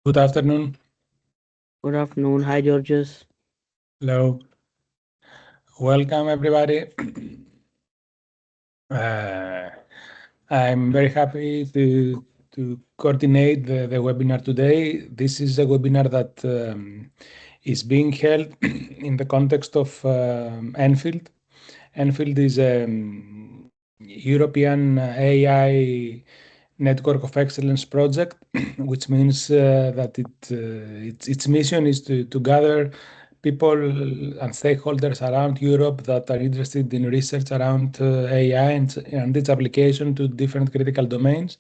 Good afternoon. Good afternoon. Hi, Georges. Hello. Welcome, everybody. I'm very happy to coordinate the webinar today. This is a webinar that is being held in the context of Enfield. Enfield is a European AI Network of Excellence project, which means that its mission is to gather people and stakeholders around Europe that are interested in research around AI and its application to different critical domains,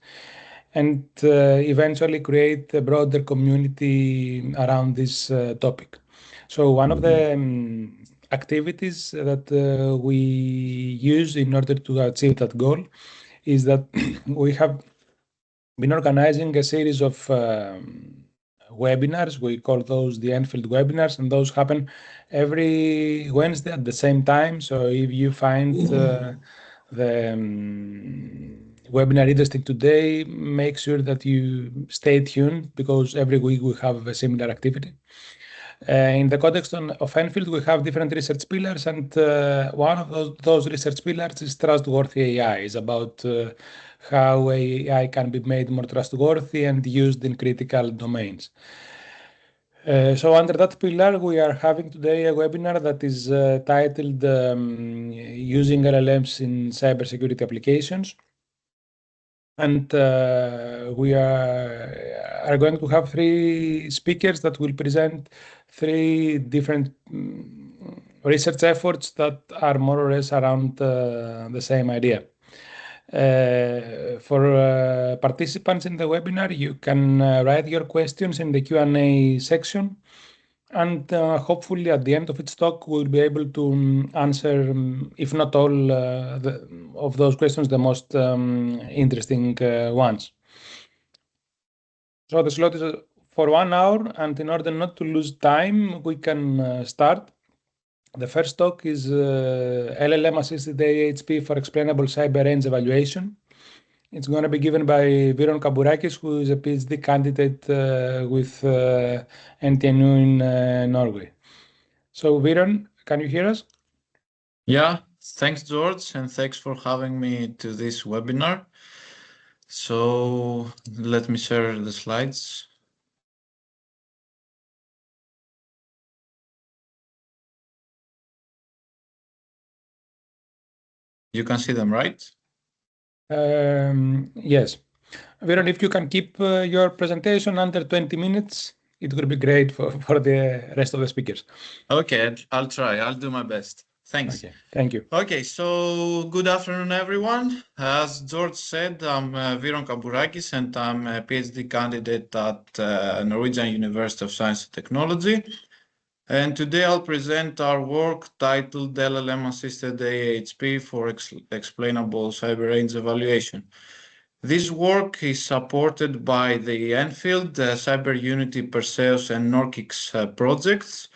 and eventually create a broader community around this topic. So one of the activities that we use in order to achieve that goal is that we have been organizing a series of webinars. We call those the Enfield webinars, and those happen every Wednesday at the same time. So if you find the webinar interesting today, make sure that you stay tuned because every week we have a similar activity. In the context of Enfield, we have different research pillars, and one of those research pillars is Trustworthy AI. It's about how AI can be made more trustworthy and used in critical domains. So under that pillar, we are having today a webinar that is titled Using LLMs in Cybersecurity Applications. And we are going to have three speakers that will present three different research efforts that are more or less around the same idea. For participants in the webinar, you can write your questions in the Q&A section, and hopefully at the end of its talk, we'll be able to answer, if not all of those questions, the most interesting ones. So the slot is for 1 hour, and in order not to lose time, we can start. The first talk is LLM-assisted AHP for explainable cyber range evaluation. It's going to be given by Viron Kaburakis, who is a PhD candidate with NTNU in Norway. So, Viron, can you hear us? Yeah, thanks, George, and thanks for having me to this webinar. So let me share the slides. You can see them, right? Yes. Viron, if you can keep your presentation under 20 minutes, it would be great for the rest of the speakers. Okay, I'll try. I'll do my best. Thanks. Okay, thank you. Okay, so good afternoon, everyone. As George said, I'm Viron Kaburakis, and I'm a PhD candidate at Norwegian University of Science and Technology. And today I'll present our work titled LLM-assisted AHP for explainable cyber range evaluation. This work is supported by the Enfield, Cyber Unity, Perseus, and Norkix projects,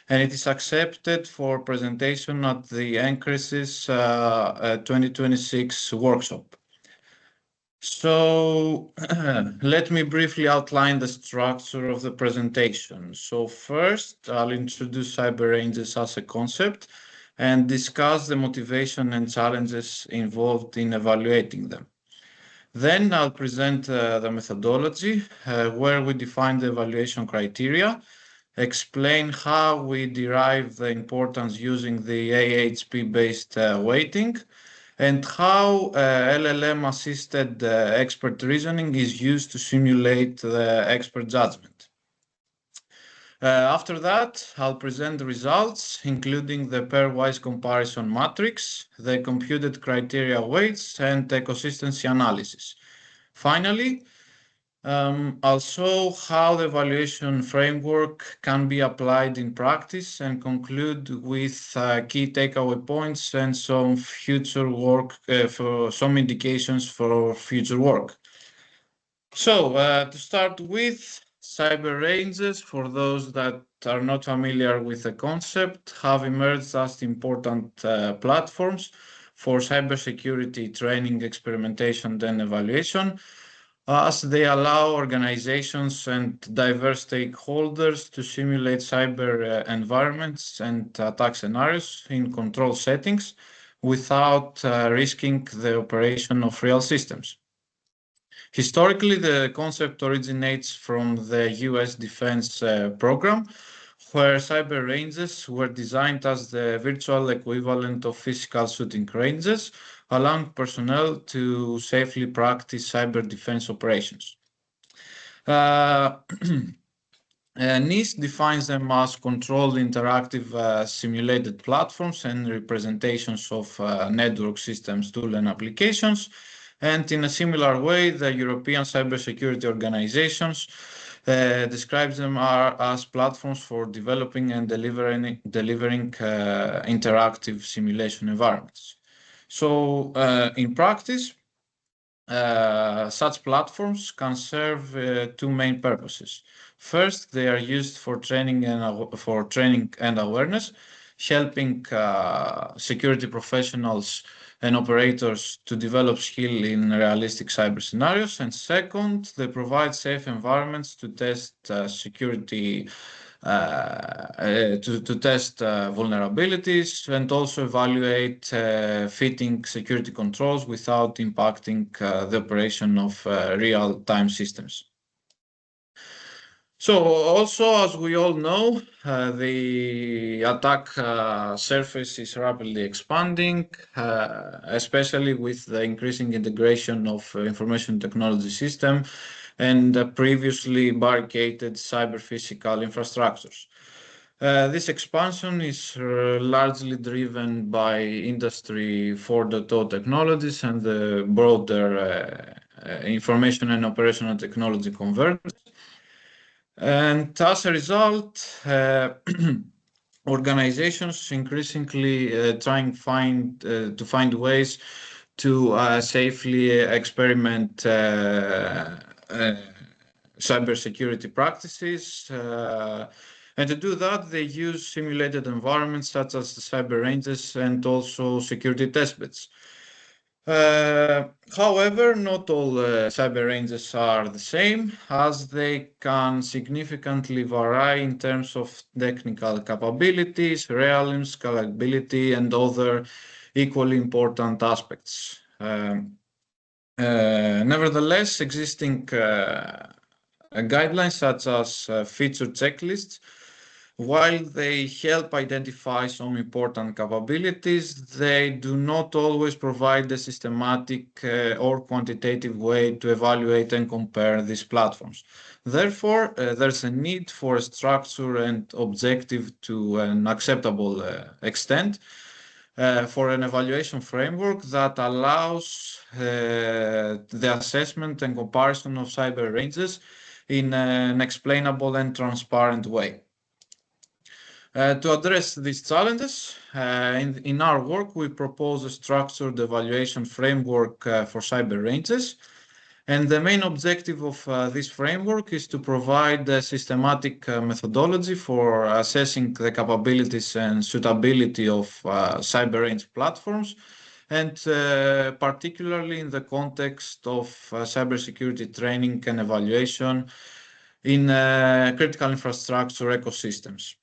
and it is accepted for presentation at the NCRIS's 2026 workshop. So let me briefly outline the structure of the presentation. So first, I'll introduce cyber ranges as a concept and discuss the motivation and challenges involved in evaluating them. Then I'll present the methodology where we define the evaluation criteria, explain how we derive the importance using the AHP-based weighting, and how LLM-assisted expert reasoning is used to simulate the expert judgment. After that, I'll present the results, including the pairwise comparison matrix, the computed criteria weights, and the consistency analysis. Finally, I'll show how the evaluation framework can be applied in practice and conclude with key takeaway points and some future work for some indications for future work. So to start with, cyber ranges, for those that are not familiar with the concept, have emerged as important platforms for cybersecurity training, experimentation, and evaluation. as they allow organizations and diverse stakeholders to simulate cyber environments and attack scenarios in control settings without risking the operation of real systems. Historically, the concept originates from the US Defense Program, where cyber ranges were designed as the virtual equivalent of physical shooting ranges, allowing personnel to safely practice cyber defense operations. NIST defines them as controlled interactive simulated platforms and representations of network systems, tools, and applications. And in a similar way, the European Cybersecurity organizations describes them as platforms for developing and delivering interactive simulation environments. So in practice, such platforms can serve two main purposes. First, they are used for training and awareness, helping security professionals and operators to develop skill in realistic cyber scenarios. And second, they provide safe environments to test security, to test vulnerabilities and also evaluate fitting security controls without impacting the operation of real-time systems. So also, as we all know, the attack surface is rapidly expanding, especially with the increasing integration of information technology system and previously barricaded cyber-physical infrastructures. This expansion is largely driven by Industry 4.0 technologies and the broader information and operational technology convergence. And as a result, organizations increasingly trying to find ways to safely experiment cybersecurity practices. And to do that, they use simulated environments such as the cyber ranges and also security testbeds. However, not all cyber ranges are the same, as they can significantly vary in terms of technical capabilities, realms, scalability, and other equally important aspects. Nevertheless, existing guidelines such as feature checklists, while they help identify some important capabilities, they do not always provide a systematic or quantitative way to evaluate and compare these platforms. Therefore, there's a need for a structure and objective to an acceptable extent for an evaluation framework that allows the assessment and comparison of cyber ranges in an explainable and transparent way. To address these challenges, in our work, we propose a structured evaluation framework for cyber ranges. And the main objective of this framework is to provide a systematic methodology for assessing the capabilities and suitability of cyber range platforms, and particularly in the context of cybersecurity training and evaluation in critical infrastructure ecosystems.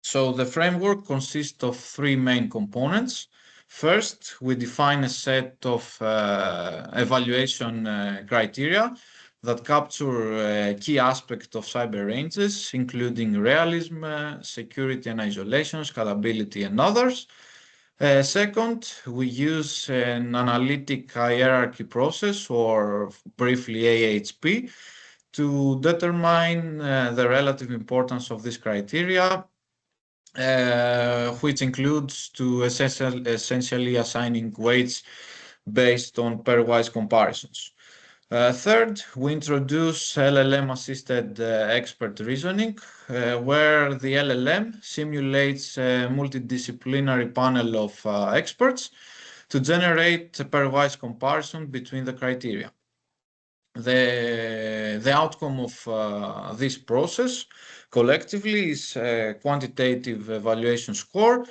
So the framework consists of three main components. First, we define a set of evaluation criteria that capture key aspects of cyber ranges, including realism, security and isolation, scalability, and others. Second, we use an analytic hierarchy process, or briefly AHP, to determine the relative importance of this criteria, which includes to essentially assigning weights based on pairwise comparisons. Third, we introduce LLM-assisted expert reasoning, where the LLM simulates a multidisciplinary panel of experts to generate a pairwise comparison between the criteria. The outcome of this process collectively is a quantitative evaluation score,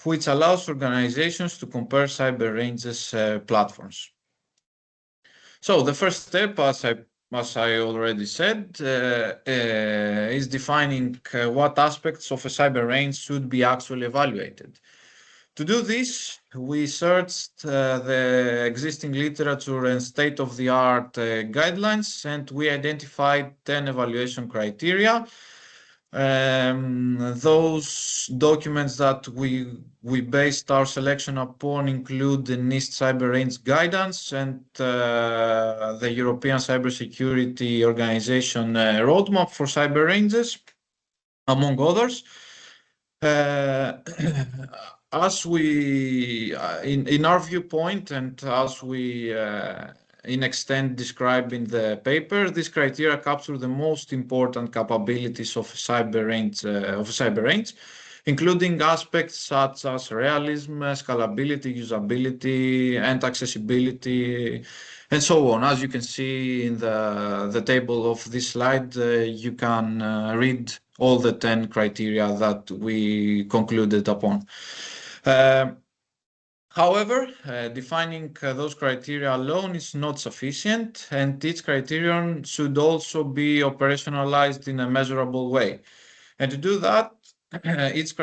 which allows organizations to compare cyber ranges platforms. So the first step, as I already said, is defining what aspects of a cyber range should be actually evaluated. To do this, we searched the existing literature and state-of-the-art guidelines, and we identified 10 evaluation criteria. Those documents that we based our selection upon include the NIST Cyber Range Guidance and the European Cybersecurity Organization Roadmap for Cyber Ranges, among others. As we, in our viewpoint, and as we in extent described in the paper, these criteria capture the most important capabilities of cyber range, including aspects such as realism, scalability, usability, and accessibility, and so on. As you can see in the table of this slide, you can read all the 10 criteria that we concluded upon. However, defining those criteria alone is not sufficient, and each criterion should also be operationalized in a measurable way. And to do that, for each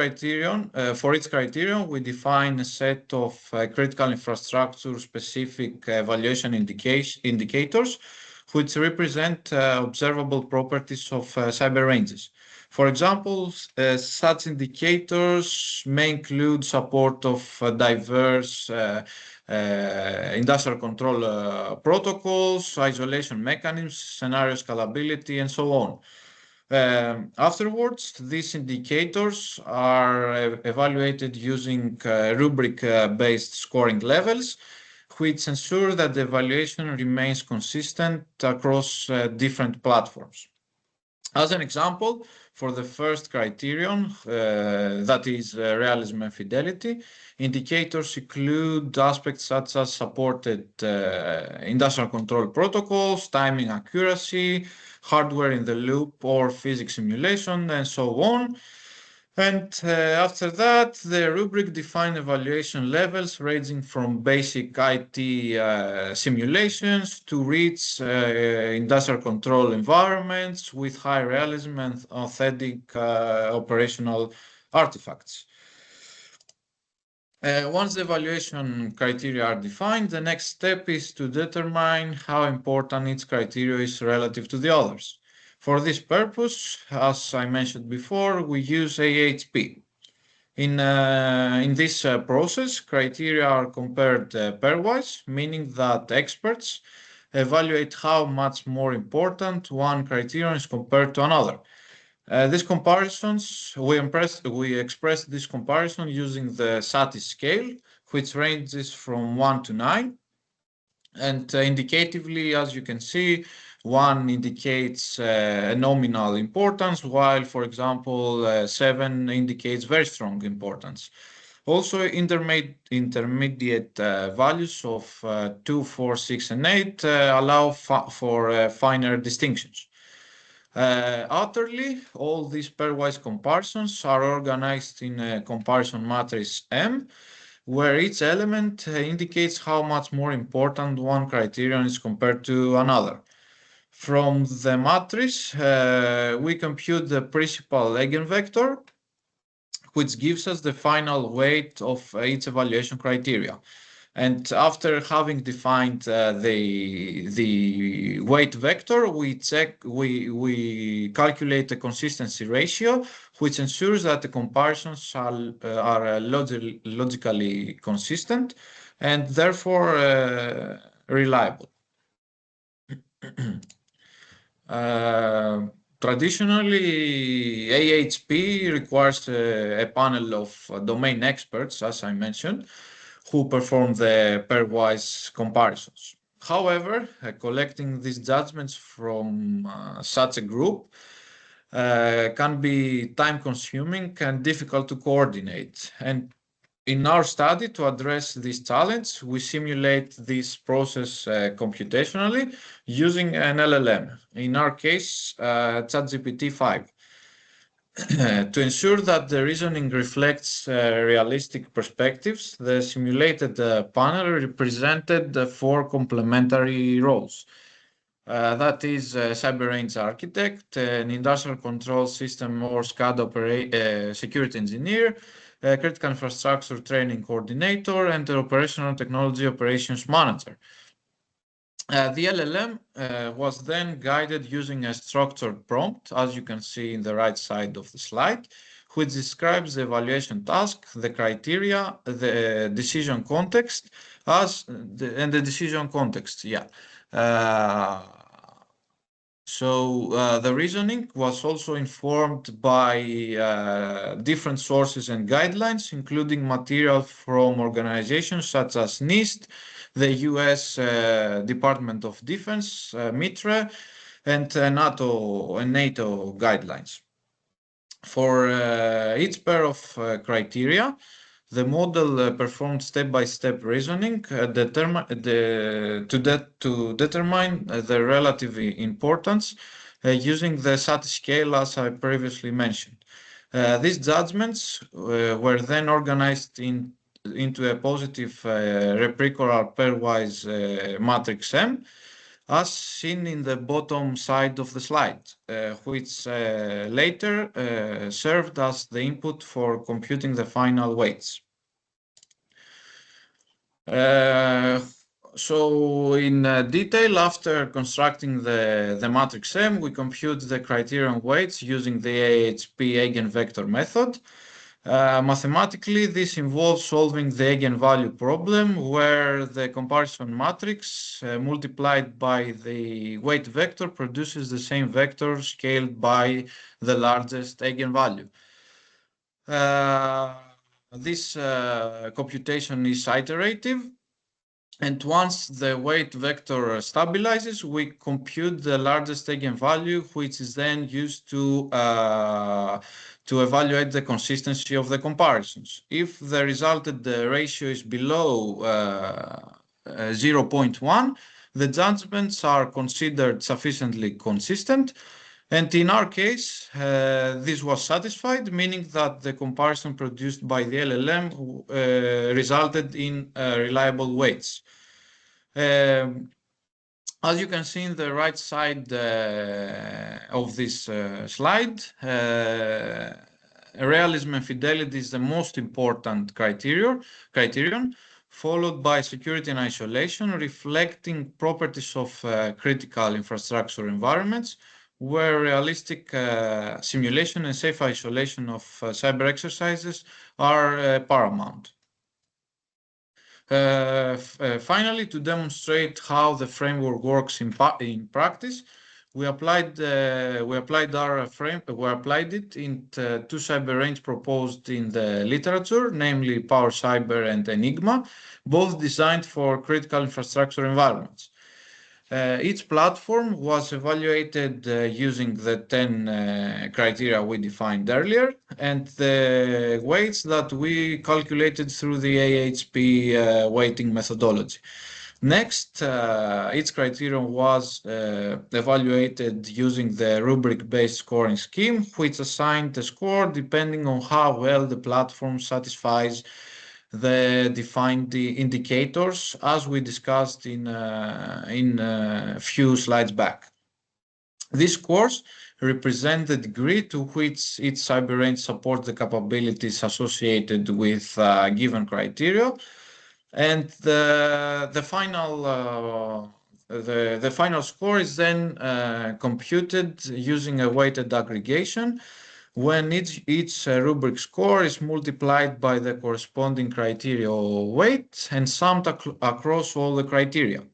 criterion, we define a set of critical infrastructure-specific evaluation indicators, which represent observable properties of cyber ranges. For example, such indicators may include support of diverse industrial control protocols, isolation mechanisms, scenario scalability, and so on. Afterwards, these indicators are evaluated using rubric-based scoring levels, which ensure that the evaluation remains consistent across different platforms. As an example, for the first criterion, that is realism and fidelity, indicators include aspects such as supported industrial control protocols, timing accuracy, hardware in the loop or physics simulation, and so on. And after that, the rubric defines evaluation levels ranging from basic IT simulations to rich industrial control environments with high realism and authentic operational artifacts. Once the evaluation criteria are defined, the next step is to determine how important each criteria is relative to the others. For this purpose, as I mentioned before, we use AHP. In this process, criteria are compared pairwise, meaning that experts evaluate how much more important one criterion is compared to another. These comparisons, we express this comparison using the SATI scale, which ranges from 1 to 9. And indicatively, as you can see, 1 indicates a nominal importance, while, for example, 7 indicates very strong importance. Also, intermediate values of 2, 4, 6, and 8 allow for finer distinctions. Utterly, all these pairwise comparisons are organized in a comparison matrix M, where each element indicates how much more important one criterion is compared to another. From the matrix, we compute the principal eigenvector, which gives us the final weight of each evaluation criteria. And after having defined the weight vector, we calculate the consistency ratio, which ensures that the comparisons are logically consistent and therefore reliable. Traditionally, AHP requires a panel of domain experts, as I mentioned, who perform the pairwise comparisons. However, collecting these judgments from such a group can be time-consuming and difficult to coordinate. And in our study, to address this challenge, we simulate this process computationally using an LLM, in our case, ChatGPT 5. To ensure that the reasoning reflects realistic perspectives, the simulated panel represented the four complementary roles. That is cyber range architect, an industrial control system or SCADA security engineer, critical infrastructure training coordinator, and the operational technology operations manager. The LLM was then guided using a structured prompt, as you can see in the right side of the slide, which describes the evaluation task, the criteria, the decision context, and the decision context. Yeah. The reasoning was also informed by different sources and guidelines, including material from organizations such as NIST, the US Department of Defense, MITRE, and NATO guidelines. For each pair of criteria, the model performed step-by-step reasoning to determine the relative importance using the SATI scale, as I previously mentioned. These judgments were then organized into a positive reciprocal pairwise matrix M, as seen in the bottom side of the slide, which later served as the input for computing the final weights. In detail, after constructing the matrix M, we compute the criterion weights using the AHP eigenvector method. Mathematically, this involves solving the eigenvalue problem, where the comparison matrix multiplied by the weight vector produces the same vector scaled by the largest eigenvalue. This computation is iterative, and once the weight vector stabilizes, we compute the largest eigenvalue, which is then used to evaluate the consistency of the comparisons. If the resulted ratio is below 0.1, the judgments are considered sufficiently consistent. And in our case, this was satisfied, meaning that the comparison produced by the LLM resulted in reliable weights. As you can see in the right side of this slide, realism and fidelity is the most important criterion, followed by security and isolation, reflecting properties of critical infrastructure environments, where realistic simulation and safe isolation of cyber exercises are paramount. Finally, to demonstrate how the framework works in practice, we applied it in two cyber ranges proposed in the literature, namely Power Cyber and Enigma, both designed for critical infrastructure environments. Each platform was evaluated using the 10 criteria we defined earlier and the weights that we calculated through the AHP weighting methodology. Next, each criterion was evaluated using the rubric-based scoring scheme, which assigned a score depending on how well the platform satisfies the defined indicators, as we discussed in a few slides back. These scores represent the degree to which each cyber range supports the capabilities associated with given criteria, and the final score is then computed using a weighted aggregation, when each rubric score is multiplied by the corresponding criteria weight and summed across all the criteria.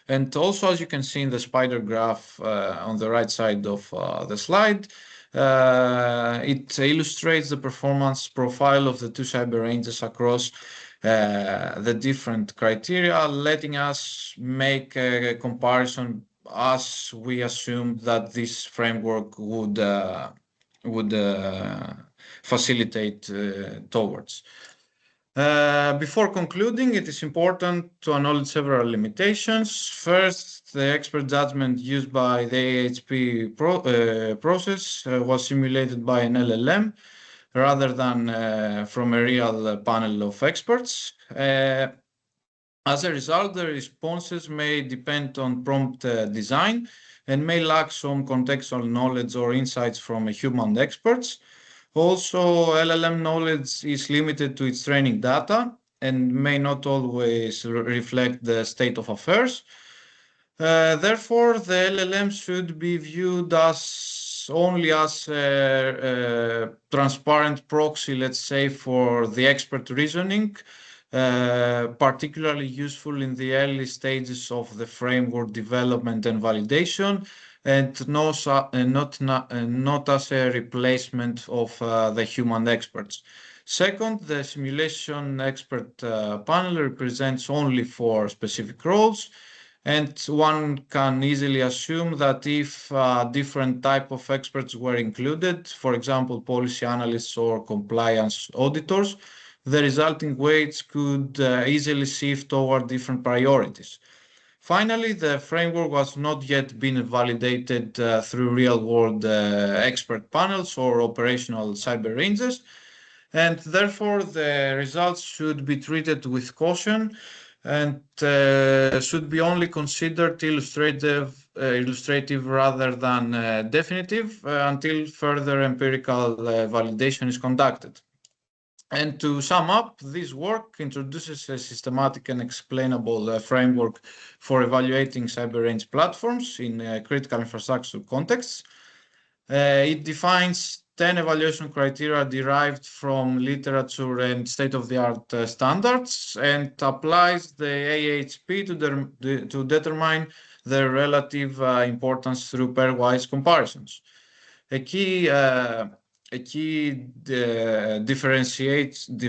And also, as you can see in the spider graph on the right side of the slide, it illustrates the performance profile of the two cyber ranges across the different criteria, letting us make a comparison as we assume that this framework would facilitate towards. Before concluding, it is important to acknowledge several limitations. First, the expert judgment used by the AHP process was simulated by an LLM rather than from a real panel of experts. As a result, the responses may depend on prompt design and may lack some contextual knowledge or insights from human experts. Also, LLM knowledge is limited to its training data and may not always reflect the state of affairs. Therefore, the LLM should be viewed as only as a transparent proxy, let's say, for the expert reasoning, particularly useful in the early stages of the framework development and validation, and not as a replacement of the human experts. Second, the simulation expert panel represents only for specific roles, and one can easily assume that if different type of experts were included, for example, policy analysts or compliance auditors, the resulting weights could easily shift toward different priorities. Finally, the framework was not yet been validated through real-world expert panels or operational cyber ranges, and therefore the results should be treated with caution and should be only considered illustrative rather than definitive until further empirical validation is conducted. And to sum up, this work introduces a systematic and explainable framework for evaluating cyber range platforms in critical infrastructure contexts. It defines 10 evaluation criteria derived from literature and state-of-the-art standards and applies the AHP to determine their relative importance through pairwise comparisons. A key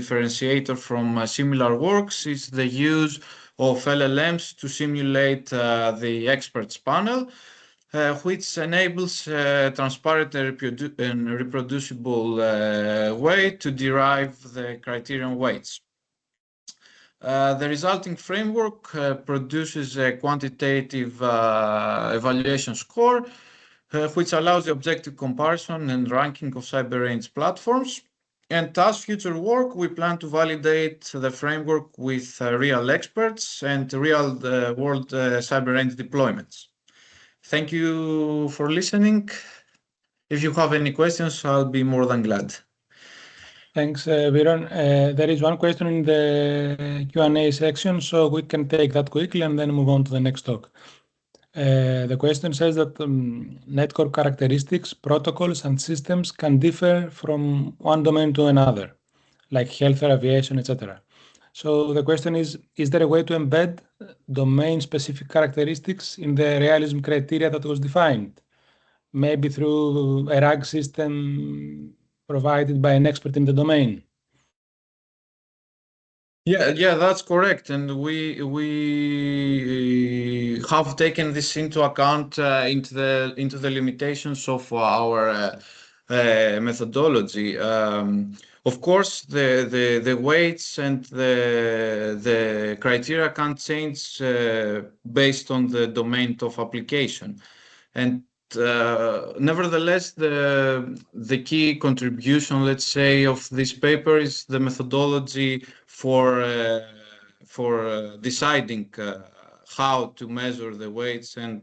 differentiator from similar works is the use of LLMs to simulate the experts panel, which enables transparent and reproducible way to derive the criterion weights. The resulting framework produces a quantitative evaluation score, which allows the objective comparison and ranking of cyber range platforms. And as future work, we plan to validate the framework with real experts and real-world cyber range deployments. Thank you for listening. If you have any questions, I'll be more than glad. Thanks, Viron. There is one question in the Q&A section, so we can take that quickly and then move on to the next talk. The question says that network characteristics, protocols, and systems can differ from one domain to another, like health or aviation, etc. So the question is there a way to embed domain-specific characteristics in the realism criteria that was defined? Maybe through a RAG system provided by an expert in the domain. Yeah, that's correct, and we have taken this into account into the limitations of our methodology. Of course, the weights and the criteria can change based on the domain of application, and nevertheless, the key contribution, let's say, of this paper is the methodology for deciding how to measure the weights and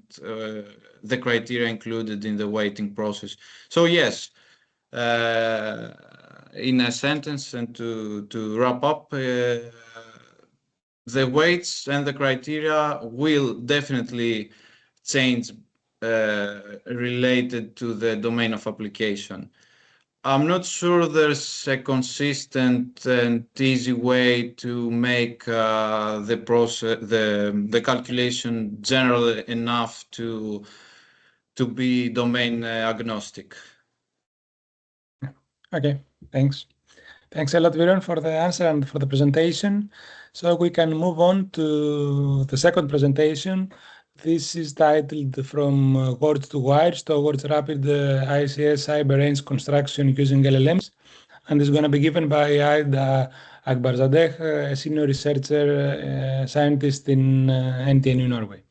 the criteria included in the weighting process. So yes, in a sentence and to wrap up, the weights and the criteria will definitely change related to the domain of application. I'm not sure there's a consistent and easy way to make the process, the calculation general enough to be domain agnostic. Okay, thanks. Thanks a lot, Viron, for the answer and for the presentation. So we can move on to the second presentation. This is titled From Words to Wires Towards Rapid ICS Cyber Range Construction Using LLMs. and is going to be given by Aida Akbarzadeh, a senior researcher scientist in NTNU Norway.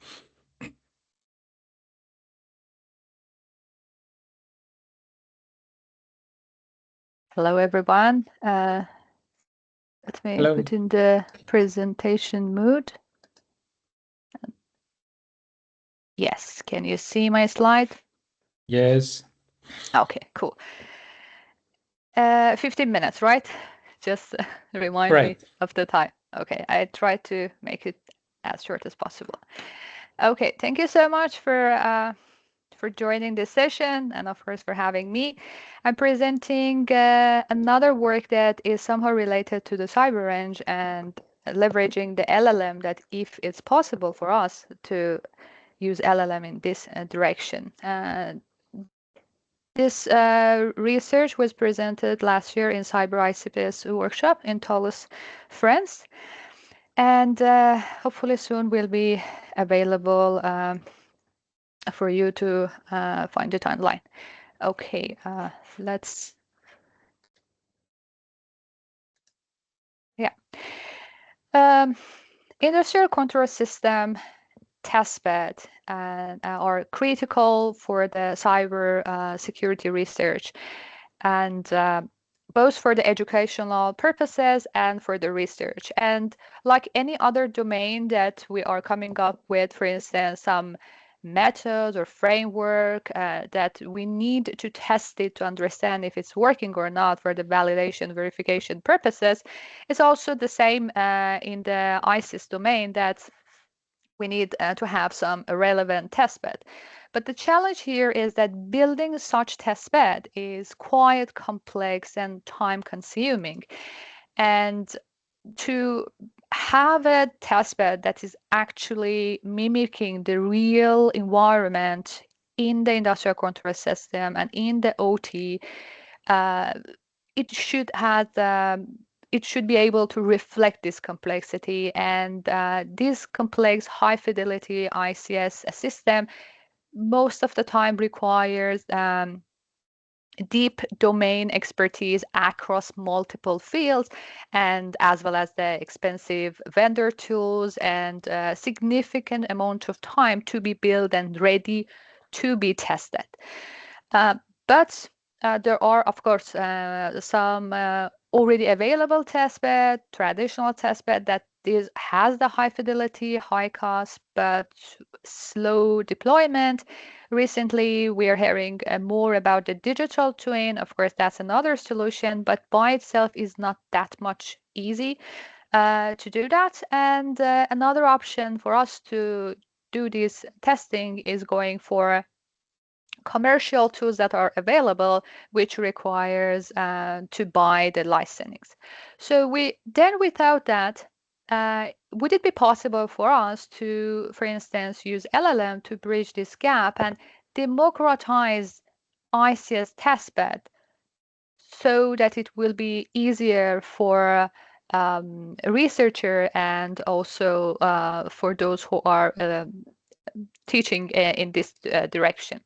Hello, everyone. Let me put in the presentation mode. Yes, can you see my slide? Yes. Okay, cool. 15 minutes, right? Just remind me of the time. Okay, I try to make it as short as possible. Okay, thank you so much for joining this session and of course for having me. I'm presenting another work that is somehow related to the cyber range and leveraging the LLM, that if it's possible for us to use LLM in this direction. This research was presented last year in Cyber ICPS workshop in Toulouse, France, and hopefully soon will be available for you to find the timeline. Okay, let's. Yeah. Industrial control system testbed are critical for the cyber security research, and both for the educational purposes and for the research. And like any other domain that we are coming up with, for instance, some methods or framework that we need to test it to understand if it's working or not for the validation verification purposes, it's also the same in the ISIS domain, that we need to have some relevant testbed. But the challenge here is that building such testbed is quite complex and time consuming. And to have a testbed that is actually mimicking the real environment in the industrial control system and in the OT, it should be able to reflect this complexity, and this complex high fidelity ICS system most of the time requires deep domain expertise across multiple fields, and as well as the expensive vendor tools and a significant amount of time to be built and ready to be tested. But there are, of course, some already available testbed, traditional testbed that has the high fidelity, high cost, but slow deployment. Recently, we are hearing more about the digital twin. Of course, that's another solution, but by itself is not that much easy to do that. And another option for us to do this testing is going for commercial tools that are available, which requires to buy the licensings. So without that, would it be possible for us to, for instance, use LLM to bridge this gap and democratize ICS testbed so that it will be easier for a researcher and also for those who are teaching in this direction?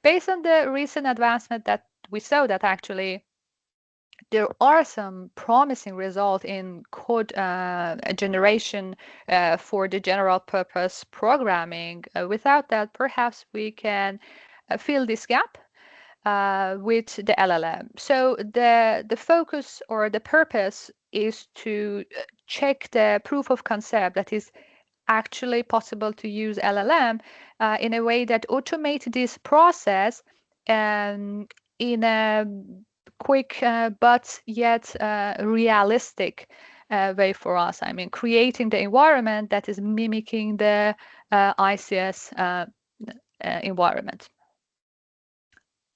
Based on the recent advancement that we saw, that actually there are some promising results in code generation for the general purpose programming. Without that, perhaps we can fill this gap with the LLM. So the focus or the purpose is to check the proof of concept that is actually possible to use LLM in a way that automate this process in a quick but yet realistic way for us. I mean, creating the environment that is mimicking the ICS environment.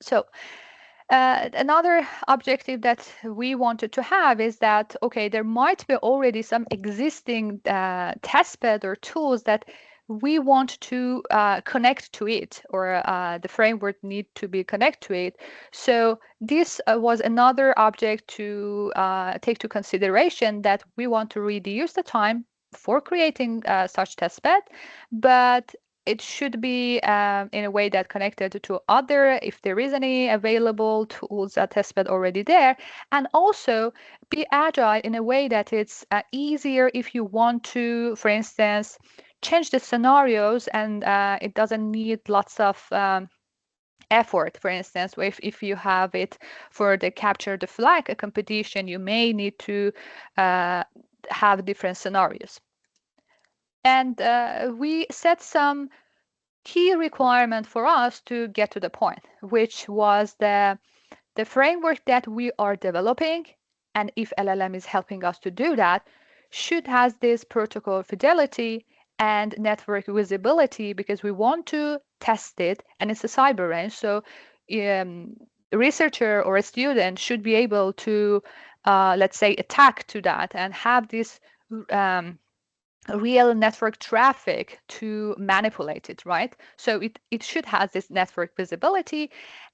So another objective that we wanted to have is that, okay, there might be already some existing testbed or tools that we want to connect to it, or the framework need to be connected to it. So this was another object to take to consideration, that we want to reduce the time for creating such testbed, but it should be in a way that connected to other, if there is any available tools at testbed already there, and also be agile in a way that it's easier if you want to, for instance, change the scenarios, and it doesn't need lots of effort. For instance, if you have it for the capture the flag competition, you may need to have different scenarios. And we set some key requirement for us to get to the point, which was the framework that we are developing, and if LLM is helping us to do that, should has this protocol fidelity and network visibility, because we want to test it, and it's a cyber range. So a researcher or a student should be able to, let's say, attack to that and have this real network traffic to manipulate it, right? So it should have this network visibility,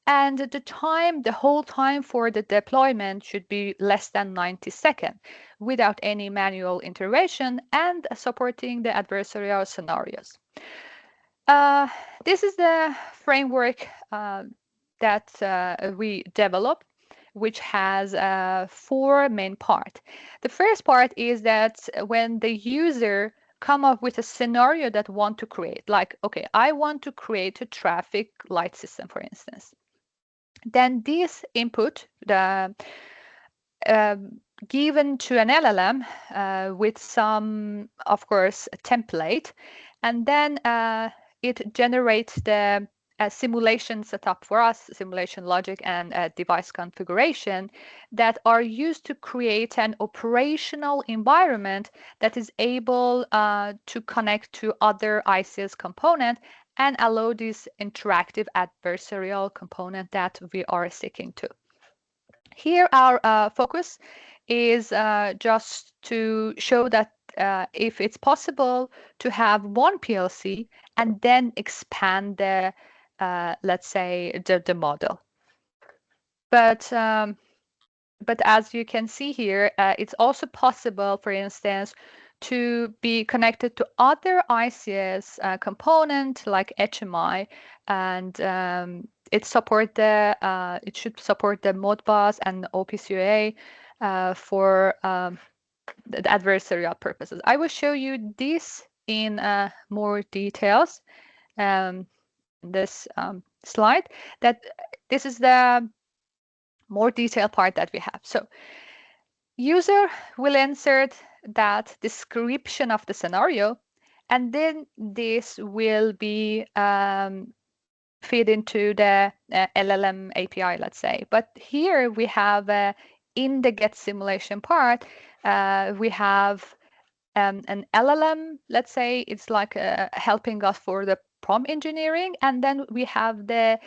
and the whole time for the deployment should be less than 90 seconds without any manual intervention, and supporting the adversarial scenarios. This is the framework that we developed, which has 4 main parts. The first part is that when the user come up with a scenario that want to create, like, okay, I want to create a traffic light system, for instance. Then this input, the given to an LLM with some, of course, template, and then it generates the simulation setup for us, simulation logic and device configuration that are used to create an operational environment that is able to connect to other ICS component and allow this interactive adversarial component that we are seeking to. Here our focus is just to show that if it's possible to have one PLC and then expand the, let's say, the model. But as you can see here, it's also possible, for instance, to be connected to other ICS component like HMI, and it should support the Modbus and OPCUA for the adversarial purposes. I will show you this in more details. This slide, that this is the more detailed part that we have. So user will insert that description of the scenario, and then this will be feed into the LLM API, let's say. But here we have in the get simulation part, we have an LLM, let's say, it's like helping us for the prompt engineering, and then we have the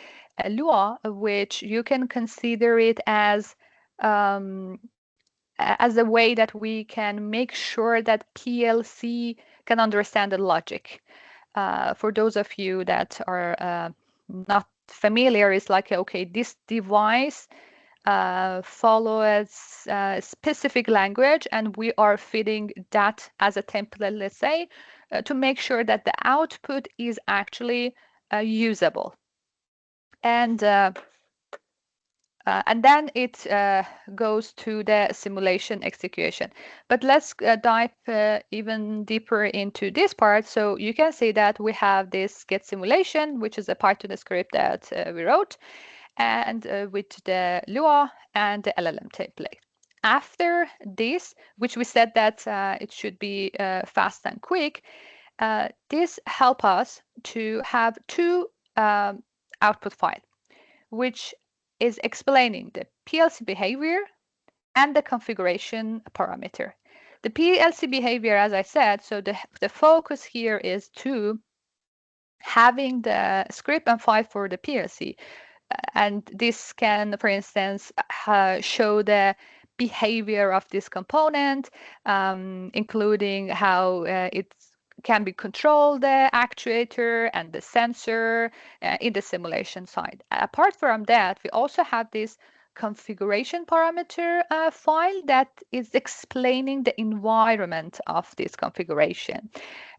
Lua, which you can consider it as a way that we can make sure that PLC can understand the logic. For those of you that are not familiar, it's like, okay, this device follows specific language, and we are feeding that as a template, let's say, to make sure that the output is actually usable. And then it goes to the simulation execution. But let's dive even deeper into this part. So you can see that we have this get simulation, which is a part of the script that we wrote, and with the Lua and the LLM template. After this, which we said that it should be fast and quick, this helps us to have 2 output files, which is explaining the PLC behavior and the configuration parameter. The PLC behavior, as I said, so the focus here is to having the script and file for the PLC. And this can, for instance, show the behavior of this component, including how it can be controlled, the actuator and the sensor in the simulation side. Apart from that, we also have this configuration parameter file that is explaining the environment of this configuration,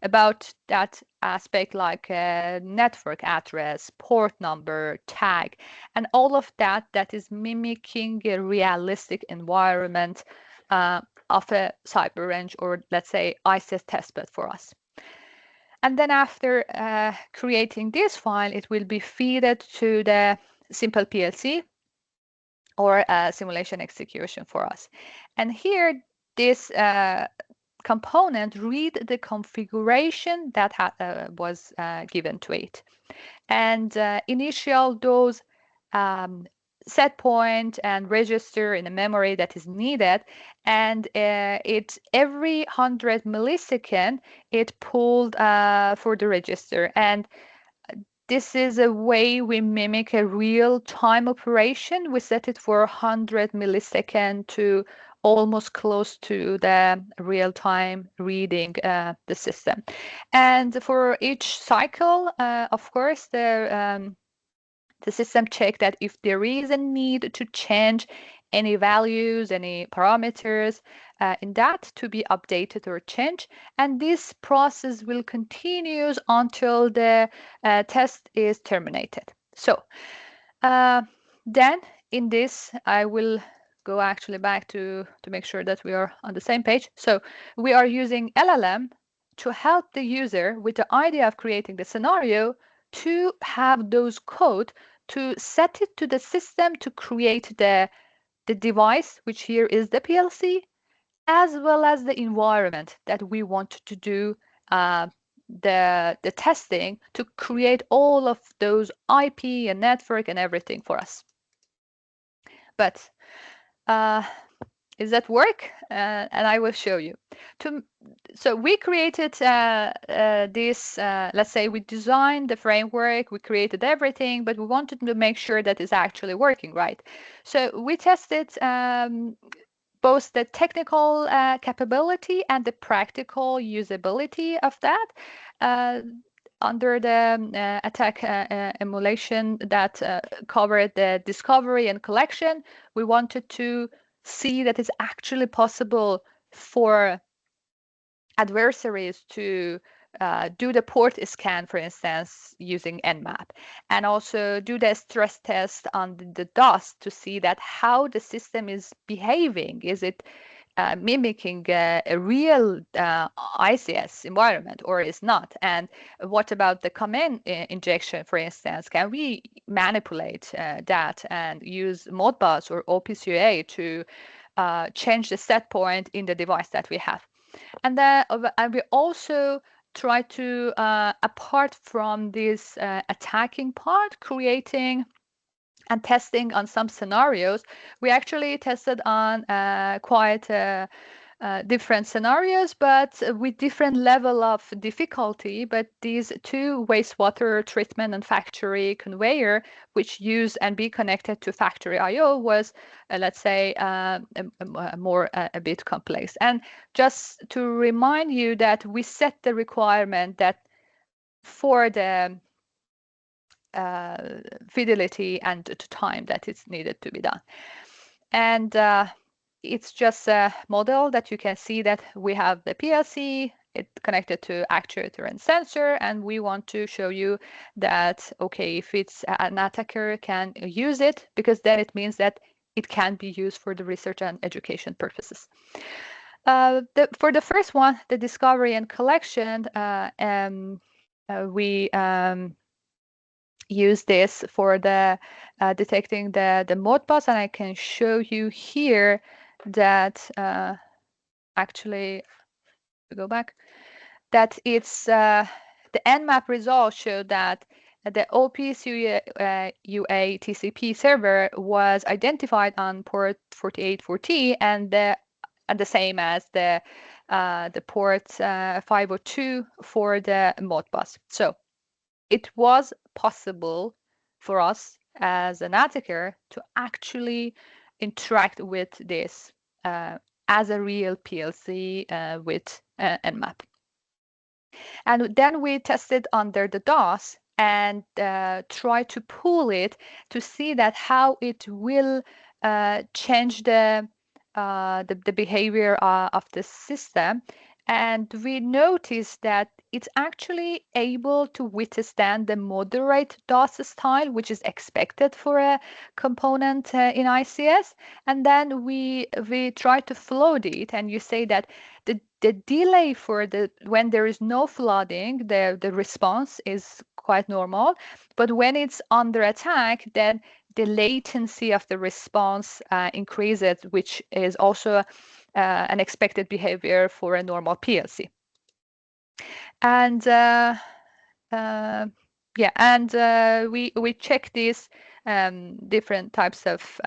about that aspect like network address, port number, tag, and all of that that is mimicking a realistic environment of a cyber range, or let's say ICS testbed for us. And then after creating this file, it will be fed to the simple PLC or simulation execution for us. And here, this component read the configuration that was given to it, and initial those set point and register in the memory that is needed, and it every 100 millisecond it pulled for the register. And this is a way we mimic a real-time operation. We set it for 100 millisecond to almost close to the real-time reading the system. And for each cycle, of course, the system check that if there is a need to change any values, any parameters in that to be updated or changed. And this process will continue until the test is terminated. So then in this, I will go actually back to make sure that we are on the same page. So we are using LLM to help the user with the idea of creating the scenario to have those code to set it to the system to create the device, which here is the PLC, as well as the environment that we want to do the testing to create all of those IP and network and everything for us. But is that work? And I will show you. So we created this, let's say we designed the framework, we created everything, but we wanted to make sure that it's actually working right. So we tested both the technical capability and the practical usability of that under the attack emulation that covered the discovery and collection. We wanted to see that it's actually possible for adversaries to do the port scan, for instance, using Nmap, and also do the stress test on the DOS to see that how the system is behaving. Is it mimicking a real ICS environment or is not? And what about the command injection, for instance? Can we manipulate that and use Modbus or OPCUA to change the set point in the device that we have? And then we also try to, apart from this attacking part, creating and testing on some scenarios, we actually tested on quite different scenarios, but with different level of difficulty. But these two wastewater treatment and factory conveyor, which use and be connected to factory I/O, was, let's say, a bit complex. And just to remind you that we set the requirement that for the fidelity and the time that it's needed to be done. And it's just a model that you can see that we have the PLC, it connected to actuator and sensor, and we want to show you that, okay, if it's an attacker can use it, because then it means that it can be used for the research and education purposes. For the first one, the discovery and collection, we use this for the detecting the Modbus, and I can show you here that actually go back, that it's the Nmap results show that the OPCUA TCP server was identified on port 4840 and the same as the port 502 for the Modbus. So it was possible for us as an attacker to actually interact with this as a real PLC with Nmap. And then we tested under the DOS and try to pull it to see that how it will change the behavior of the system. And we noticed that it's actually able to withstand the moderate DOS style, which is expected for a component in ICS. And then we try to flood it, and you say that the delay for when there is no flooding, the response is quite normal. But when it's under attack, then the latency of the response increases, which is also an expected behavior for a normal PLC. And we check these different types of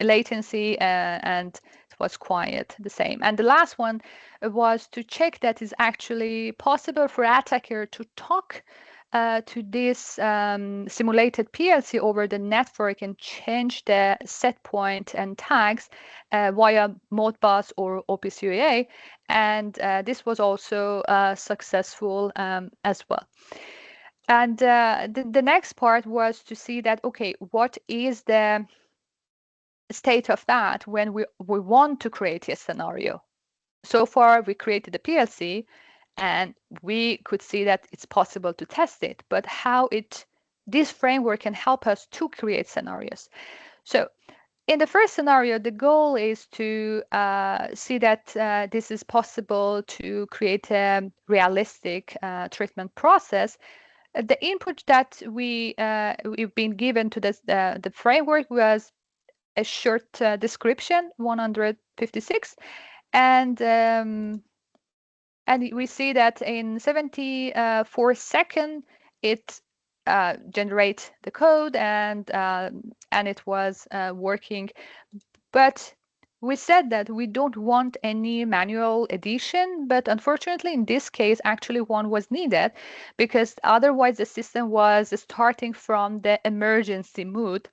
latency, and it was quite the same. And the last one was to check that it's actually possible for attacker to talk to this simulated PLC over the network and change the set point and tags via Modbus or OPC-UA, and this was also successful as well. And the next part was to see that, okay, what is the state of that when we want to create a scenario? So far, we created a PLC, and we could see that it's possible to test it, but how this framework can help us to create scenarios. So in the first scenario, the goal is to see that this is possible to create a realistic treatment process. The input that we've been given to the framework was a short description, 156, and we see that in 74 seconds, it generates the code, and it was working. But we said that we don't want any manual addition, but unfortunately, in this case, actually one was needed, because otherwise the system was starting from the emergency mode,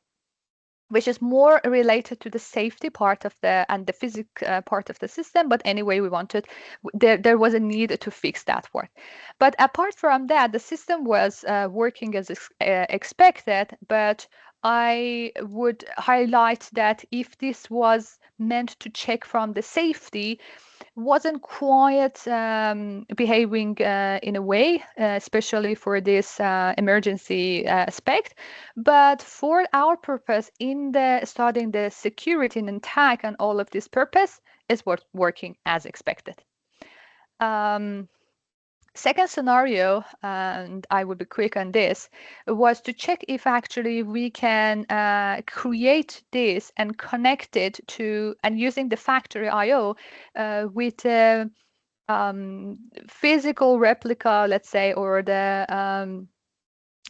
which is more related to the safety part of and the physics part of the system. But anyway, there was a need to fix that part. But apart from that, the system was working as expected, but I would highlight that if this was meant to check from the safety, wasn't quite behaving in a way, especially for this emergency aspect. But for our purpose in studying the security and attack and all of this purpose, is working as expected. Second scenario, and I will be quick on this, was to check if actually we can create this and connect it to, and using the factory I/O with a physical replica, let's say, or the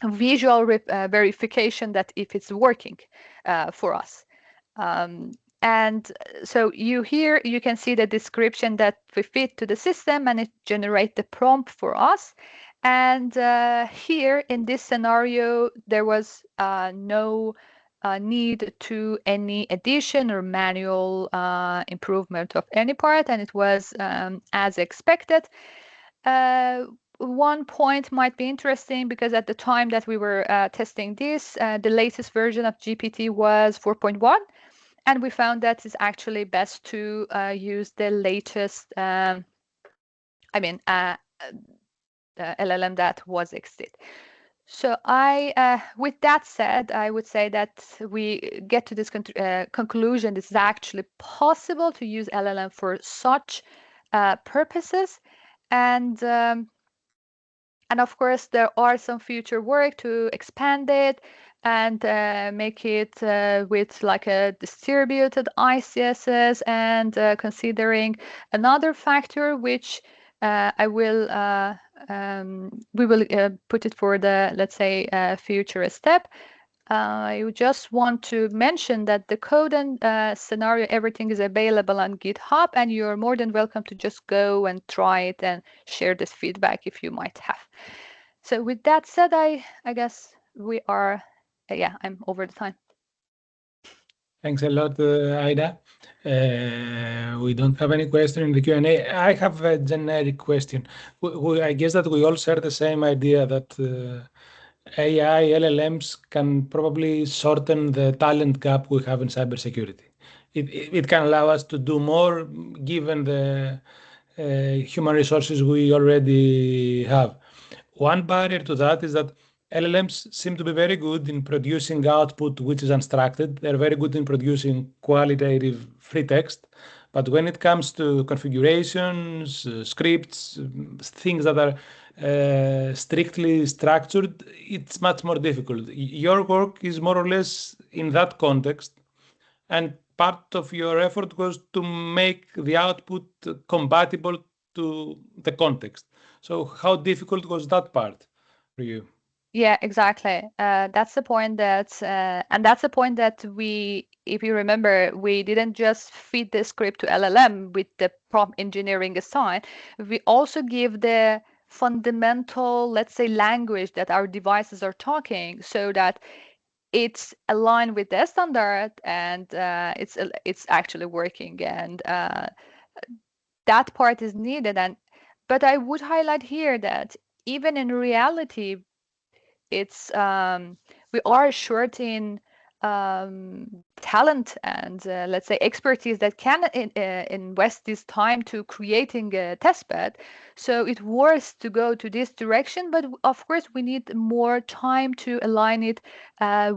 visual verification that if it's working for us. And so you can see the description that we fit to the system, and it generates the prompt for us. And here in this scenario, there was no need to any addition or manual improvement of any part, and it was as expected. One point might be interesting, because at the time that we were testing this, the latest version of GPT was 4.1. And we found that it's actually best to use the latest, LLM that was exist. So with that said, I would say that we get to this conclusion. This is actually possible to use LLM for such purposes, and of course there are some future work to expand it and make it with like a distributed ICSs, and considering another factor which we will put it for the, let's say, future step. I just want to mention that the code and scenario, everything is available on GitHub, and you're more than welcome to just go and try it and share this feedback if you might have. So with that said, I guess we are, I'm over the time. Thanks a lot, Aida. We don't have any question in the Q&A. I have a generic question. I guess that we all share the same idea that AI LLMs can probably shorten the talent gap we have in cybersecurity. It can allow us to do more given the human resources we already have. One barrier to that is that LLMs seem to be very good in producing output which is unstructured. They're very good in producing qualitative free text. But when it comes to configurations, scripts, things that are strictly structured, it's much more difficult. Your work is more or less in that context, and part of your effort was to make the output compatible to the context. So how difficult was that part for you? Yeah, exactly. That's the point and that's the point that if you remember, we didn't just feed the script to LLM with the prompt engineering aside. We also give the fundamental, let's say, language that our devices are talking, so that it's aligned with the standard and it's actually working. And that part is needed. But I would highlight here that even in reality, it's we are short in talent and let's say expertise that can invest this time to creating a test bed. So it worth to go to this direction, but of course we need more time to align it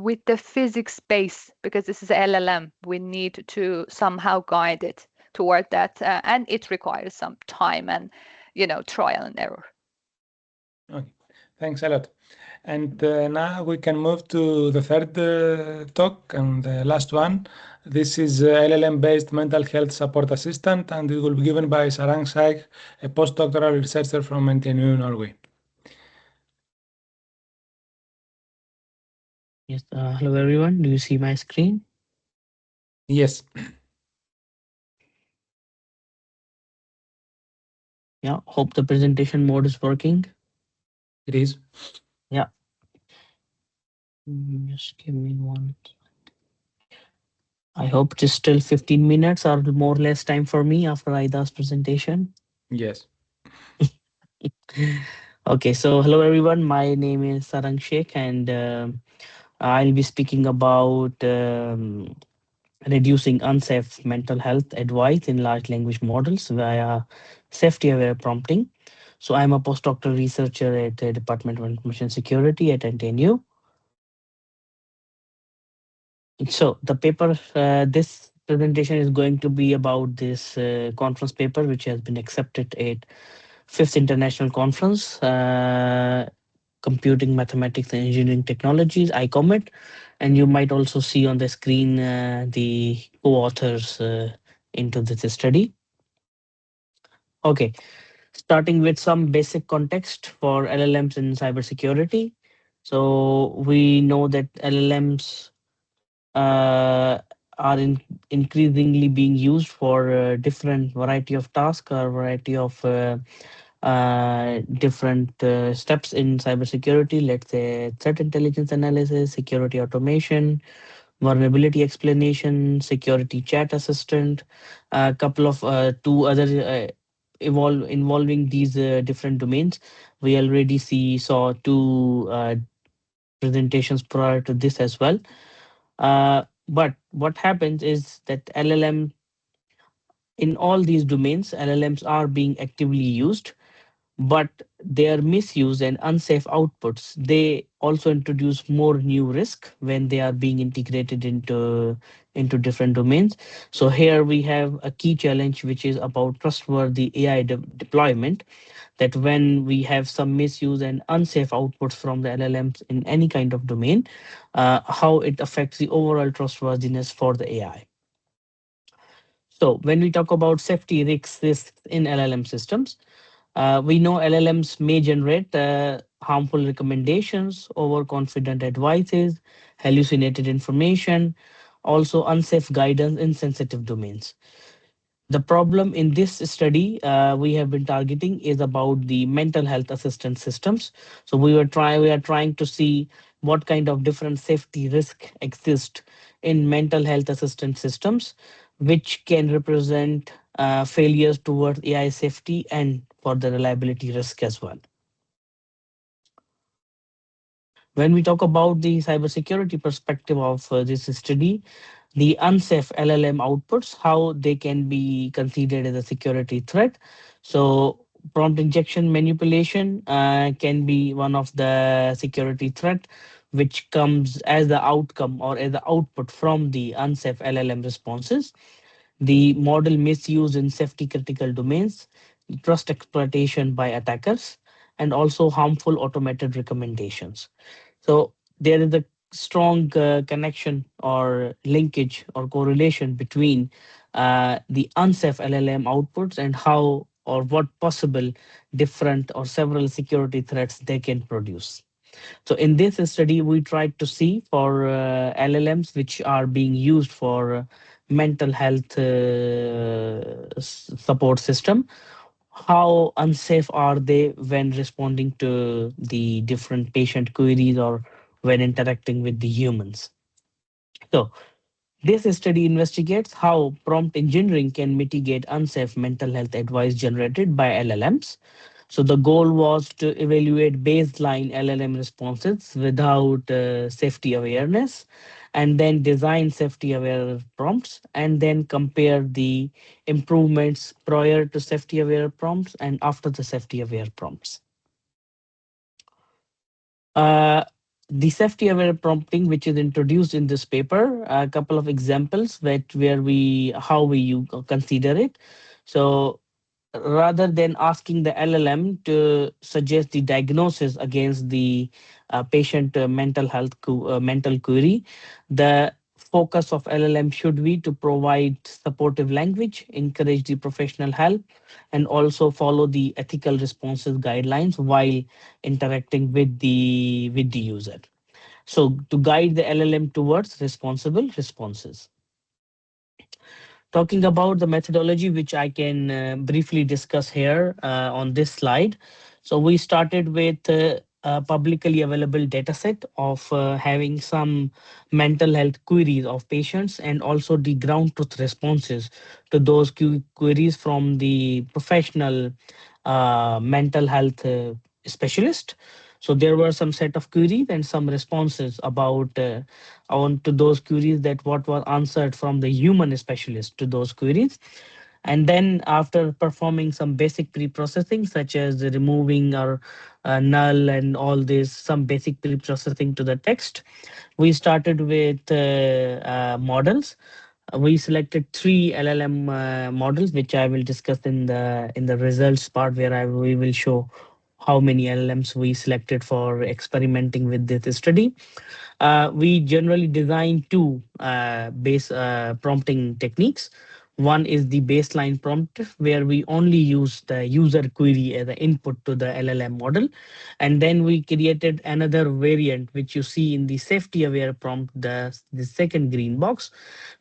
with the physics base, because this is LLM. We need to somehow guide it toward that, and it requires some time and trial and error. Okay, thanks a lot. And now we can move to the third talk and the last one. This is LLM-based mental health support assistant, and it will be given by Sarang Shaikh, a postdoctoral researcher from NTNU, Norway. Yes, hello everyone. Do you see my screen? Yes. Yeah, hope the presentation mode is working. It is. Yeah. Just give me one. I hope it is still 15 minutes or more or less time for me after Aida's presentation. Yes. Okay, so hello everyone. My name is Sarang Sheikh, and I'll be speaking about reducing unsafe mental health advice in large language models via safety-aware prompting. So I'm a postdoctoral researcher at the Department of Information Security at NTNU. So the paper, this presentation is going to be about this conference paper, which has been accepted at Fifth International Conference, Computing, Mathematics, and Engineering Technologies, ICOMET. And you might also see on the screen the co-authors into this study. Okay, starting with some basic context for LLMs in cybersecurity. So we know that LLMs uh, are increasingly being used for different variety of tasks or variety of different steps in cybersecurity. Let's say threat intelligence analysis, security automation, vulnerability explanation, security chat assistant, a couple of two other involving these different domains. We already saw two presentations prior to this as well. But what happens is that LLM in all these domains, LLMs are being actively used, but their misuse and unsafe outputs, they also introduce more new risk when they are being integrated into different domains. So here we have a key challenge, which is about trustworthy AI deployment, that when we have some misuse and unsafe outputs from the LLMs in any kind of domain, how it affects the overall trustworthiness for the AI. So when we talk about safety risks in LLM systems, we know LLMs may generate harmful recommendations, overconfident advices, hallucinated information, also unsafe guidance in sensitive domains. The problem in this study we have been targeting is about the mental health assistance systems. So we are trying to see what kind of different safety risk exist in mental health assistance systems, which can represent failures towards AI safety and for the reliability risk as well. When we talk about the cybersecurity perspective of this study, the unsafe LLM outputs, how they can be considered as a security threat. So, prompt injection manipulation can be one of the security threat, which comes as the outcome or as the output from the unsafe LLM responses. The model misuse in safety critical domains, trust exploitation by attackers, and also harmful automated recommendations. So there is a strong connection or linkage or correlation between the unsafe LLM outputs and how or what possible different or several security threats they can produce. So in this study, we tried to see for LLMs which are being used for mental health support system, how unsafe are they when responding to the different patient queries or when interacting with the humans. So this study investigates how prompt engineering can mitigate unsafe mental health advice generated by LLMs. So the goal was to evaluate baseline LLM responses without safety awareness, and then design safety aware prompts, and then compare the improvements prior to safety aware prompts and after the safety aware prompts. Uh, the safety aware prompting, which is introduced in this paper, a couple of examples where we how we you consider it. So rather than asking the LLM to suggest the diagnosis against the patient mental health mental query, the focus of LLM should be to provide supportive language, encourage the professional help, and also follow the ethical responses guidelines while interacting with the user. So to guide the LLM towards responsible responses. Talking about the methodology, which I can briefly discuss here on this slide. So we started with a publicly available data set of having some mental health queries of patients and also the ground truth responses to those queries from the professional mental health specialist. So there were some set of queries and some responses about on to those queries that what were answered from the human specialist to those queries. And then after performing some basic pre-processing such as removing or null and all this some basic pre-processing to the text, we started with models. We selected three LLM models, which I will discuss in the results part, where we will show how many LLMs we selected for experimenting with this study. We generally design two base prompting techniques. One is the baseline prompt, where we only use the user query as the input to the LLM model. And then we created another variant, which you see in the safety aware prompt, the second green box,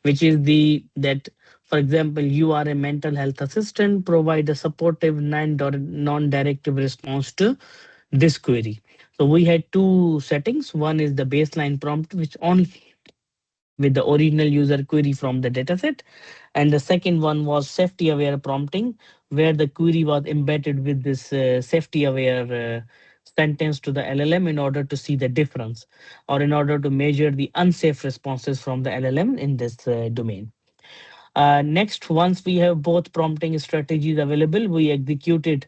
which is the that for example, you are a mental health assistant, provide a supportive non-directive response to this query. So we had two settings. One is the baseline prompt, which only with the original user query from the dataset. And the second one was safety aware prompting, where the query was embedded with this safety aware sentence to the LLM in order to see the difference or in order to measure the unsafe responses from the LLM in this domain. Next, once we have both prompting strategies available, we executed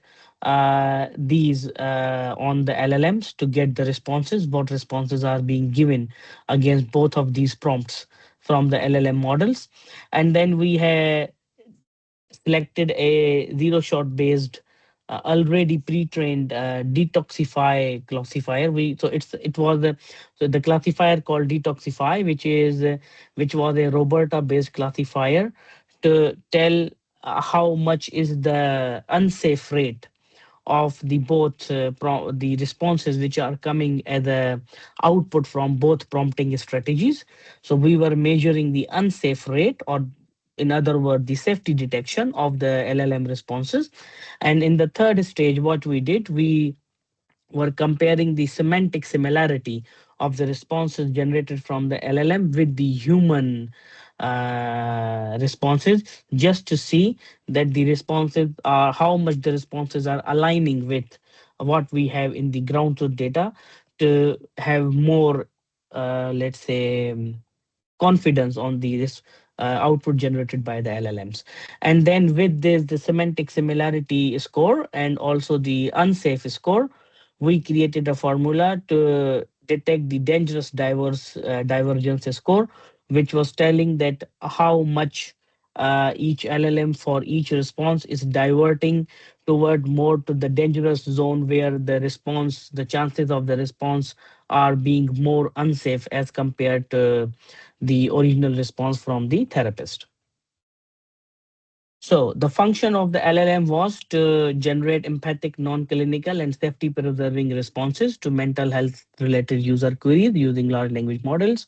these on the LLMs to get the responses, what responses are being given against both of these prompts from the LLM models. And then we have selected a zero shot based already pre-trained detoxify classifier. It was the classifier called detoxify, which was a roberta based classifier to tell how much is the unsafe rate of the both the responses which are coming as a output from both prompting strategies. So we were measuring the unsafe rate, or in other words, the safety detection of the LLM responses. And in the third stage, what we did, we were comparing the semantic similarity of the responses generated from the LLM with the human responses, just to see that the responses are how much the responses are aligning with what we have in the ground truth data, have more, let's say, confidence on the this output generated by the LLMs. And then with this, the semantic similarity score and also the unsafe score, we created a formula to detect the dangerous divergence score, which was telling that how much each LLM for each response is diverting toward more to the dangerous zone where the response, the chances of the response are being more unsafe as compared to the original response from the therapist. So the function of the LLM was to generate empathic, non-clinical, and safety-preserving responses to mental health-related user queries using large language models.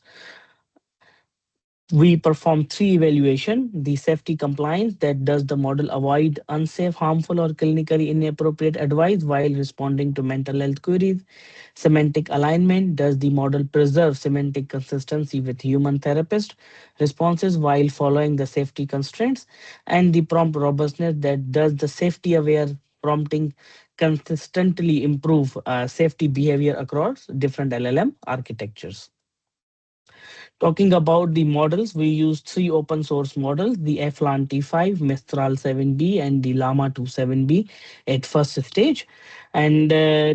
We perform three evaluation: the safety compliance, that does the model avoid unsafe, harmful, or clinically inappropriate advice while responding to mental health queries; semantic alignment, does the model preserve semantic consistency with human therapist responses while following the safety constraints; and the prompt robustness, that does the safety aware prompting consistently improve safety behavior across different LLM architectures. Talking about the models, we use three open source models: the Flan T5, Mistral 7B, and the Llama 27B at first stage. And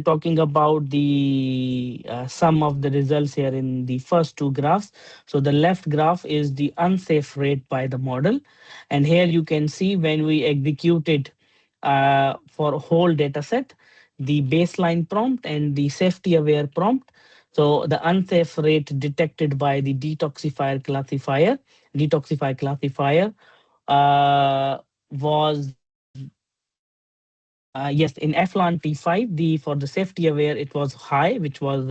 talking about the some of the results here in the first two graphs. So the left graph is the unsafe rate by the model. And here you can see when we executed for a whole data set, the baseline prompt and the safety aware prompt. So the unsafe rate detected by the detoxify classifier was yes, in Flan T5, the for the safety aware it was high, which was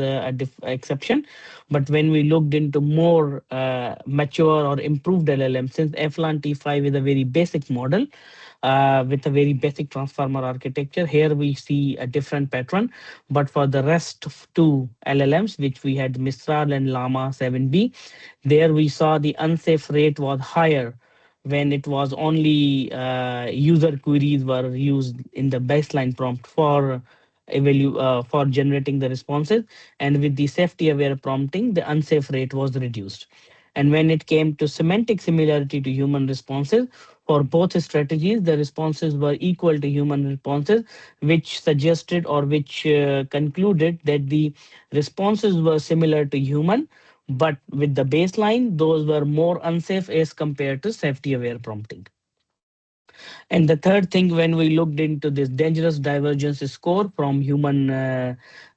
exception. But when we looked into more mature or improved LLM, since Flan T5 is a very basic model with a very basic transformer architecture, here we see a different pattern. But for the rest of two LLMs, which we had Mistral and Llama 7B, there we saw the unsafe rate was higher when it was only user queries were used in the baseline prompt for for generating the responses, and with the safety aware prompting the unsafe rate was reduced. And when it came to semantic similarity to human responses, for both strategies the responses were equal to human responses, which suggested or which concluded that the responses were similar to human, but with the baseline, those were more unsafe as compared to safety aware prompting. And the third thing, when we looked into this dangerous divergence score from human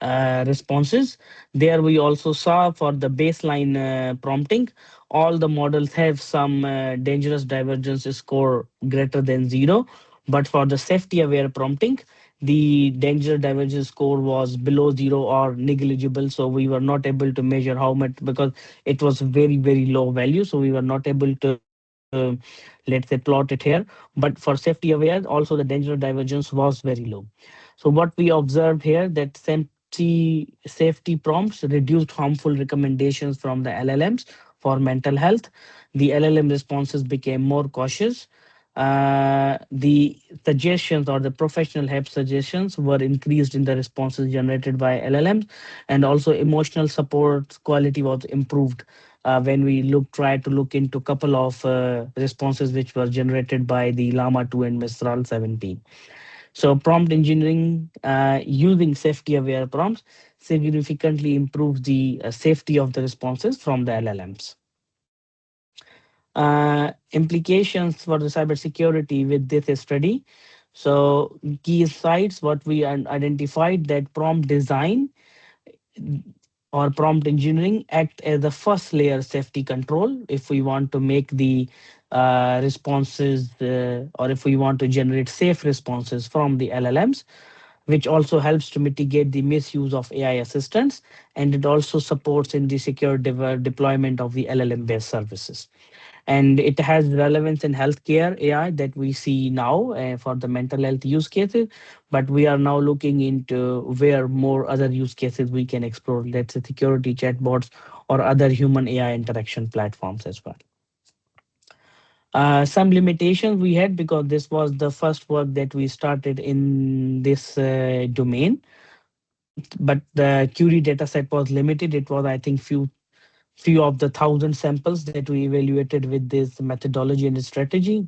responses, there we also saw for the baseline prompting, all the models have some dangerous divergence score greater than zero. But for the safety aware prompting, the danger divergence score was below zero or negligible. So we were not able to measure how much because it was very, very low value. So we were not able to, let's say, plot it here. But for safety aware, also the danger divergence was very low. So what we observed here that safety prompts reduced harmful recommendations from the LLMs for mental health. The LLM responses became more cautious. The suggestions or the professional help suggestions were increased in the responses generated by LLMs, and also emotional support quality was improved when we tried to look into a couple of responses which were generated by the Llama 2 and Mistral 7P. So prompt engineering using safety aware prompts significantly improves the safety of the responses from the LLMs. Implications for the cybersecurity with this study. So key insights, what we identified that prompt design or prompt engineering act as the first layer safety control if we want to make the responses or if we want to generate safe responses from the LLMs, which also helps to mitigate the misuse of AI assistants, and it also supports in the secure deployment of the LLM based services. And it has relevance in healthcare AI that we see now for the mental health use cases, but we are now looking into where more other use cases we can explore, let's say security chatbots or other human AI interaction platforms as well. Some limitations we had because this was the first work that we started in this domain. but the query data set was limited. It was, I think, few of the thousand samples that we evaluated with this methodology and strategy.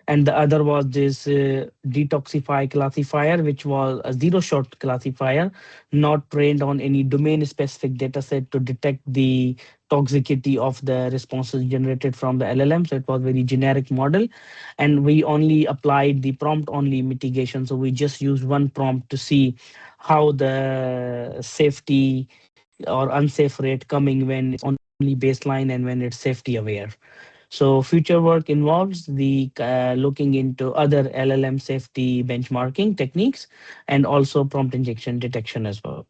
And the other was this detoxify classifier, which was a zero shot classifier, not trained on any domain specific data set to detect the toxicity of the responses generated from the LLM. So it was very generic model, and we only applied the prompt only mitigation. So we just used one prompt to see how the safety or unsafe rate coming when it's only baseline and when it's safety aware. So future work involves the looking into other LLM safety benchmarking techniques and also prompt injection detection as well.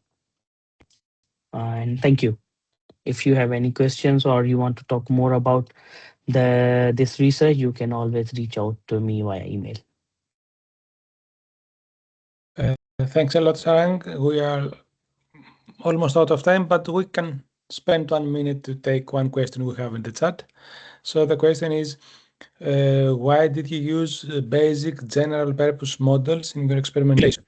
And thank you. If you have any questions or you want to talk more about this research, you can always reach out to me via email. Thanks a lot, Sarang. We are almost out of time, but we can spend 1 minute to take one question we have in the chat. So the question is, why did you use basic general purpose models in your experimentation?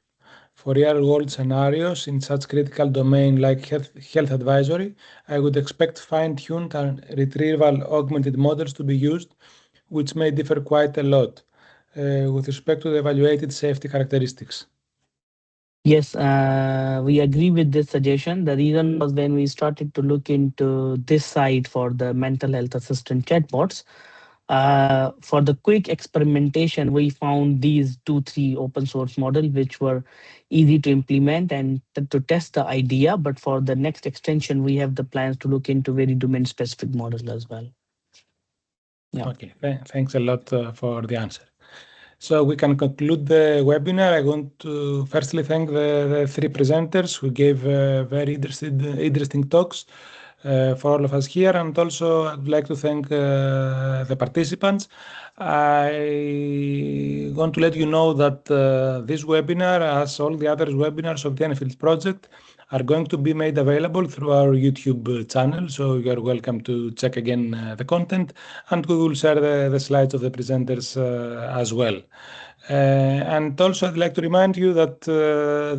For real-world scenarios in such critical domain like health advisory, I would expect fine-tuned and retrieval augmented models to be used, which may differ quite a lot with respect to the evaluated safety characteristics. Yes, we agree with this suggestion. The reason was when we started to look into this side for the mental health assistant chatbots. For the quick experimentation, we found these three open source models which were easy to implement and to test the idea. But for the next extension, we have the plans to look into very domain specific models as well. Yeah. Okay, thanks a lot for the answer. So we can conclude the webinar. I want to firstly thank the three presenters who gave very interesting talks for all of us here, and also I'd like to thank the participants. I want to let you know that this webinar, as all the other webinars of the Enfield project, are going to be made available through our YouTube channel. So you are welcome to check again the content, and we will share the slides of the presenters as well. And also I'd like to remind you that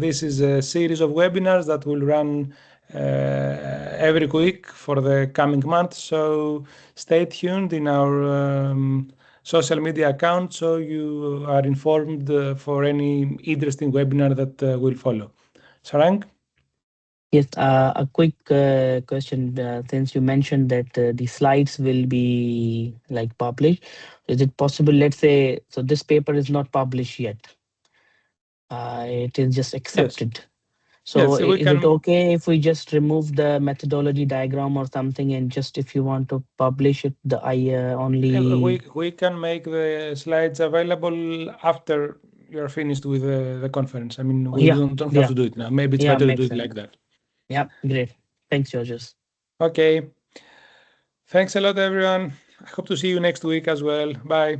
this is a series of webinars that will run every week for the coming month. So stay tuned in our social media account so you are informed for any interesting webinar that will follow. Sarang? Yes, a quick question. Since you mentioned that the slides will be like published, is it possible, let's say, so this paper is not published yet. It is just Yes. accepted. So Yes, we is it can. okay if we just remove the methodology diagram or something, and just if you want to publish it, the I only. We can make the slides available after you're finished with the conference. I mean, we Yeah, don't have yeah, to do it now. Maybe it's yeah, better to do makes it sense. like that. Yeah, great. Thanks, Georges. Okay. Thanks a lot, everyone. I hope to see you next week as well. Bye.